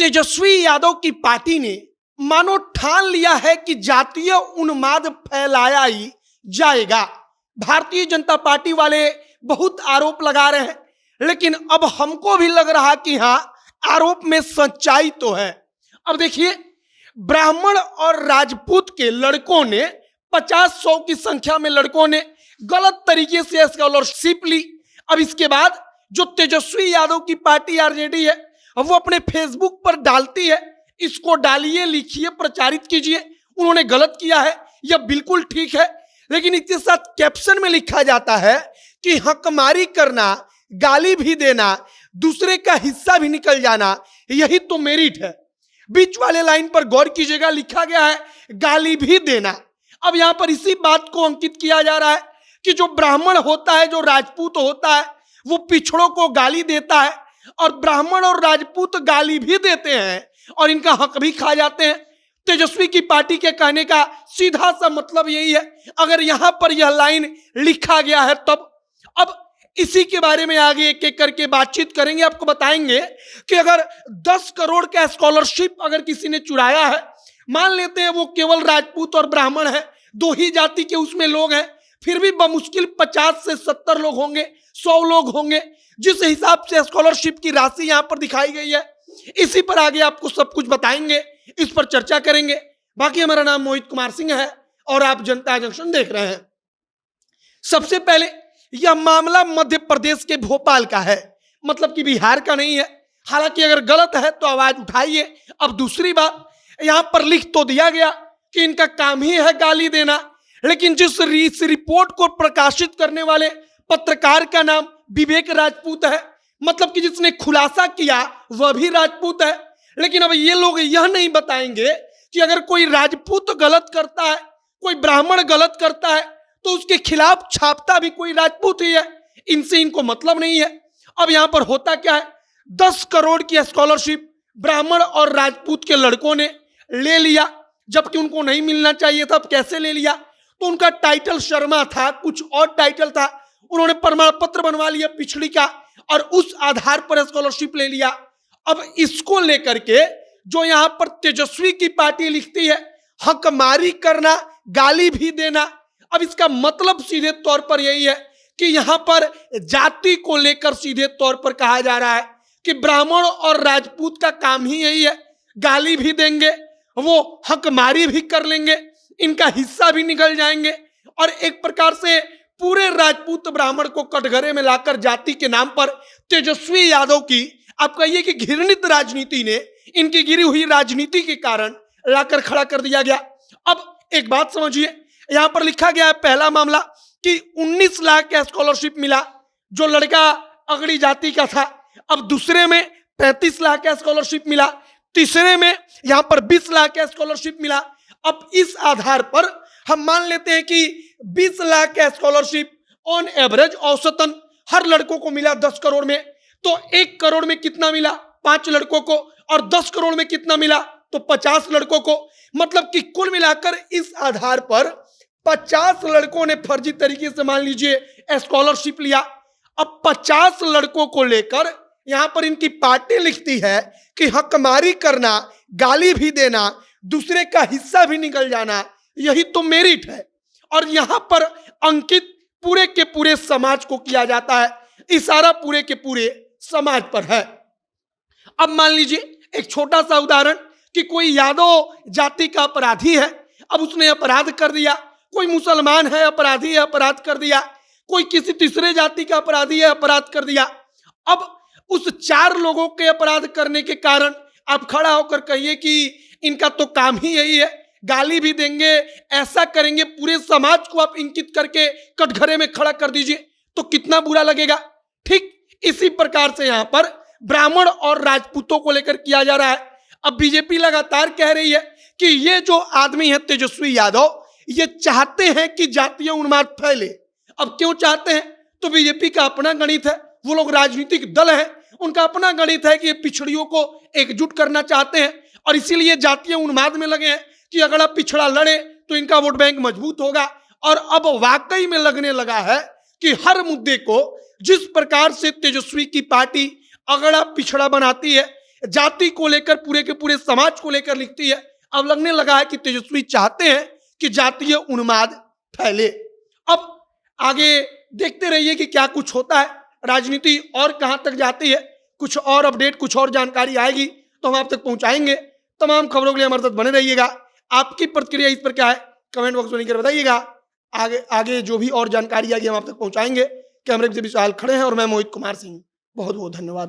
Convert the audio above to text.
तेजस्वी यादव की पार्टी ने मानो ठान लिया है कि जातीय उन्माद फैलाया ही जाएगा। भारतीय जनता पार्टी वाले बहुत आरोप लगा रहे हैं, लेकिन अब हमको भी लग रहा कि हाँ, आरोप में सच्चाई तो है। अब देखिए, ब्राह्मण और राजपूत के लड़कों ने 50-100 की संख्या में लड़कों ने गलत तरीके से स्कॉलरशिप ली। अब इसके बाद जो तेजस्वी यादव की पार्टी आरजेडी है, वो अपने फेसबुक पर डालती है, इसको डालिए, लिखिए, प्रचारित कीजिए, उन्होंने गलत किया है, यह बिल्कुल ठीक है। लेकिन इसके साथ कैप्शन में लिखा जाता है कि हकमारी करना, गाली भी देना, दूसरे का हिस्सा भी निकल जाना, यही तो मेरिट है। बीच वाले लाइन पर गौर कीजिएगा, लिखा गया है गाली भी देना। अब यहां पर इसी बात को अंकित किया जा रहा है कि जो ब्राह्मण होता है, जो राजपूत होता है, वो पिछड़ों को गाली देता है, और ब्राह्मण और राजपूत गाली भी देते हैं और इनका हक भी खा जाते हैं। तेजस्वी की पार्टी के कहने का सीधा सा मतलब यही है। अगर यहां पर यह लाइन लिखा गया है तब अब इसी के बारे में आगे एक एक करके बातचीत करेंगे। आपको बताएंगे कि अगर 10 करोड़ का स्कॉलरशिप अगर किसी ने चुराया है, मान लेते हैं वो केवल राजपूत और ब्राह्मण है, दो ही जाति के उसमें लोग हैं, फिर भी बमुश्किल 50 से 70 लोग होंगे, 100 लोग होंगे, जिस हिसाब से स्कॉलरशिप की राशि यहां पर दिखाई गई है। इसी पर आगे आपको सब कुछ बताएंगे, इस पर चर्चा करेंगे। बाकी हमारा नाम मोहित कुमार सिंह है और आप जनता जंक्शन देख रहे हैं। सबसे पहले यह मामला मध्य प्रदेश के भोपाल का है, मतलब कि बिहार का नहीं है। हालांकि अगर गलत है तो आवाज उठाइए। अब दूसरी बात, यहां पर लिख तो दिया गया कि इनका काम ही है गाली देना, लेकिन जिस रिपोर्ट को प्रकाशित करने वाले पत्रकार का नाम विवेक राजपूत है, मतलब कि जिसने खुलासा किया वह भी राजपूत है। लेकिन अब ये लोग यह नहीं बताएंगे कि अगर कोई राजपूत गलत करता है, कोई ब्राह्मण गलत करता है, तो उसके खिलाफ छापता भी कोई राजपूत ही है। इनसे इनको मतलब नहीं है। अब यहां पर होता क्या है, 10 करोड़ की स्कॉलरशिप ब्राह्मण और राजपूत के लड़कों ने ले लिया, जबकि उनको नहीं मिलना चाहिए था। अब कैसे ले लिया? तो उनका टाइटल शर्मा था, कुछ और टाइटल था, उन्होंने प्रमाण पत्र बनवा लिया पिछड़ी का और उस आधार पर स्कॉलरशिप ले लिया। अब इसको लेकर के जो यहां पर तेजस्वी की पार्टी लिखती है हकमारी करना, गाली भी देना, अब इसका मतलब सीधे तौर पर यही है कि यहां पर जाति को लेकर सीधे तौर पर कहा जा रहा है कि ब्राह्मण और राजपूत का काम ही यही है, गाली भी देंगे, वो हकमारी भी कर लेंगे, इनका हिस्सा भी निकल जाएंगे, और एक प्रकार से पूरे राजपूत ब्राह्मण को कटघरे में लाकर जाति के नाम पर तेजस्वी यादव की, आप कहिए कि घृणित राजनीति ने इनकी गिरी हुई राजनीति के कारण लाकर खड़ा कर दिया गया। अब एक बात समझिए, यहां पर लिखा गया है पहला मामला कि 19 लाख का स्कॉलरशिप मिला जो लड़का अगड़ी जाति का था। अब दूसरे में 35 लाख का स्कॉलरशिप मिला, तीसरे में यहां पर 20 लाख का स्कॉलरशिप मिला। अब इस आधार पर हम मान लेते हैं कि 20 लाख का स्कॉलरशिप ऑन एवरेज औसतन हर लड़कों को मिला 10 करोड़ में, तो 1 करोड़ में कितना मिला? 5 लड़कों को, और 10 करोड़ में कितना मिला? तो 50 लड़कों को। मतलब कि कुल मिलाकर इस आधार पर 50 लड़कों ने फर्जी तरीके से मान लीजिए स्कॉलरशिप लिया। अब 50 लड़कों को लेकर यहां पर इनकी पार्टी लिखती है कि हकमारी करना, गाली भी देना, दूसरे का हिस्सा भी निकल जाना, यही तो मेरिट है। और यहां पर अंकित पूरे के पूरे समाज को किया जाता है, इशारा पूरे के पूरे समाज पर है। अब मान लीजिए एक छोटा सा उदाहरण कि कोई यादव जाति का अपराधी है, अब उसने अपराध कर दिया, कोई मुसलमान है अपराधी है, अपराध कर दिया, कोई किसी तीसरे जाति का अपराधी है, अपराध कर दिया। अब उस 4 लोगों के अपराध करने के कारण आप खड़ा होकर कहिए कि इनका तो काम ही यही है, गाली भी देंगे, ऐसा करेंगे, पूरे समाज को आप इंकित करके कटघरे में खड़ा कर दीजिए, तो कितना बुरा लगेगा। ठीक इसी प्रकार से यहां पर ब्राह्मण और राजपूतों को लेकर किया जा रहा है। अब बीजेपी लगातार कह रही है कि ये जो आदमी है तेजस्वी यादव, ये चाहते हैं कि जातीय उन्माद फैले। अब क्यों चाहते हैं? तो बीजेपी का अपना गणित है, वो लोग राजनीतिक दल है, उनका अपना गणित है कि ये पिछड़ियों को एकजुट करना चाहते हैं, और इसीलिए जातीय उन्माद में लगे हैं कि अगर पिछड़ा लड़े तो इनका वोट बैंक मजबूत होगा। और अब वाकई में लगने लगा है कि हर मुद्दे को जिस प्रकार से तेजस्वी की पार्टी अगड़ा पिछड़ा बनाती है, जाति को लेकर, पूरे के पूरे समाज को लेकर लिखती है। अब लगने लगा है कि तेजस्वी चाहते हैं कि जातीय उन्माद फैले। अब आगे देखते रहिए कि क्या कुछ होता है, राजनीति और कहां तक जाती है। कुछ और अपडेट, कुछ और जानकारी आएगी तो हम आप तक पहुंचाएंगे। तमाम खबरों के लिए हमारे साथ बने रहिएगा। आपकी प्रतिक्रिया इस पर क्या है, कमेंट बॉक्स में लिखकर बताइएगा। आगे आगे जो भी और जानकारी आएगी हम आप तक पहुंचाएंगे। कैमरे से विशाल खड़े हैं और मैं मोहित कुमार सिंह। बहुत बहुत धन्यवाद।